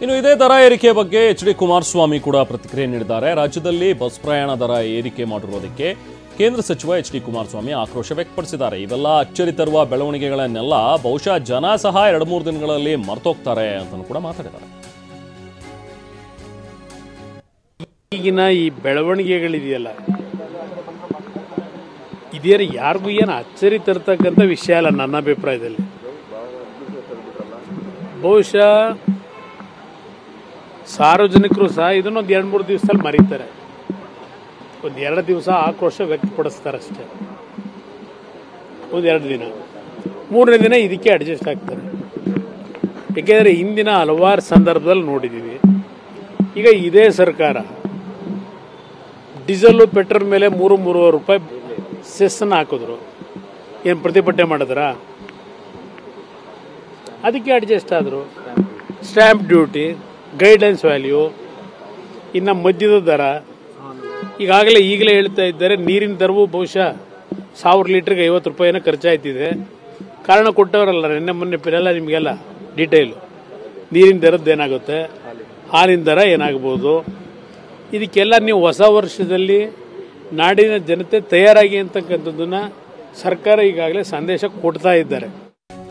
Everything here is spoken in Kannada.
ಇನ್ನು ಇದೇ ದರ ಏರಿಕೆ ಬಗ್ಗೆ ಎಚ್.ಡಿ. ಕುಮಾರಸ್ವಾಮಿ ಕೂಡ ಪ್ರತಿಕ್ರಿಯೆ ನೀಡಿದ್ದಾರೆ. ರಾಜ್ಯದಲ್ಲಿ ಬಸ್ ಪ್ರಯಾಣ ದರ ಏರಿಕೆ ಮಾಡಿರುವುದಕ್ಕೆ ಕೇಂದ್ರ ಸಚಿವ ಎಚ್.ಡಿ. ಕುಮಾರಸ್ವಾಮಿ ಆಕ್ರೋಶ ವ್ಯಕ್ತಪಡಿಸಿದ್ದಾರೆ. ಇವೆಲ್ಲ ಅಚ್ಚರಿ ತರುವ ಬೆಳವಣಿಗೆಗಳನ್ನೆಲ್ಲ ಬಹುಶಃ ಜನ ಸಹ 2-3 ದಿನಗಳಲ್ಲಿ ಮರ್ತೋಗ್ತಾರೆ ಅಂತ ಕೂಡ ಮಾತಾಡಿದ್ದಾರೆ. ಈಗಿನ ಈ ಬೆಳವಣಿಗೆಗಳಿದೆಯಲ್ಲ, ಇದೇನು ಯಾರಿಗೂ ಏನು ಅಚ್ಚರಿ ತರ್ತಕ್ಕಂಥ ವಿಷಯ ಅಲ್ಲ. ನನ್ನ ಅಭಿಪ್ರಾಯದಲ್ಲಿ ಬಹುಶಃ ಸಾರ್ವಜನಿಕರು ಸಹ ಇದನ್ನೊಂದು 2-3 ದಿವಸದಲ್ಲಿ ಮರೀತಾರೆ. ಒಂದು 2 ದಿವಸ ಆಕ್ರೋಶ ವ್ಯಕ್ತಪಡಿಸ್ತಾರೆ ಅಷ್ಟೇ. ಒಂದು 2 ದಿನ, 3ನೇ ದಿನ ಇದಕ್ಕೆ ಅಡ್ಜಸ್ಟ್ ಆಗ್ತಾರೆ. ಏಕೆಂದರೆ ಹಿಂದಿನ ಹಲವಾರು ಸಂದರ್ಭದಲ್ಲಿ ನೋಡಿದ್ದೀವಿ. ಈಗ ಇದೇ ಸರ್ಕಾರ ಡೀಸೆಲ್ಲು ಪೆಟ್ರೋಲ್ ಮೇಲೆ 3-3.5 ರೂಪಾಯಿ ಸೆಸ್ಸನ್ನು ಹಾಕಿದ್ರು. ಏನು ಪ್ರತಿಭಟನೆ ಮಾಡಿದ್ರ? ಅದಕ್ಕೆ ಅಡ್ಜಸ್ಟ್ ಆದರು. ಸ್ಟ್ಯಾಂಪ್ ಡ್ಯೂಟಿ, ಗೈಡ್ಲೈನ್ಸ್ ವ್ಯಾಲ್ಯೂ, ಇನ್ನು ಮದ್ಯದ ದರ, ಈಗಲೇ ಹೇಳ್ತಾ ಇದ್ದಾರೆ. ನೀರಿನ ದರವು ಬಹುಶಃ 1000 ಲೀಟ್ರಿಗೆ 50 ರೂಪಾಯಿನ ಖರ್ಚಾಯ್ತಿದೆ. ಕಾರಣ ಕೊಟ್ಟವರಲ್ಲ ನಿನ್ನೆ ಮೊನ್ನೆ ಎಲ್ಲ ನಿಮಗೆಲ್ಲ ಡೀಟೇಲು. ನೀರಿನ ದರದ್ದು ಏನಾಗುತ್ತೆ, ಹಾಲಿನ ದರ ಏನಾಗ್ಬೋದು, ಇದಕ್ಕೆಲ್ಲ ನೀವು ಹೊಸ ವರ್ಷದಲ್ಲಿ ನಾಡಿನ ಜನತೆ ತಯಾರಾಗಿ ಅಂತಕ್ಕಂಥದ್ದನ್ನು ಸರ್ಕಾರ ಈಗಾಗಲೇ ಸಂದೇಶ ಕೊಡ್ತಾ ಇದ್ದಾರೆ.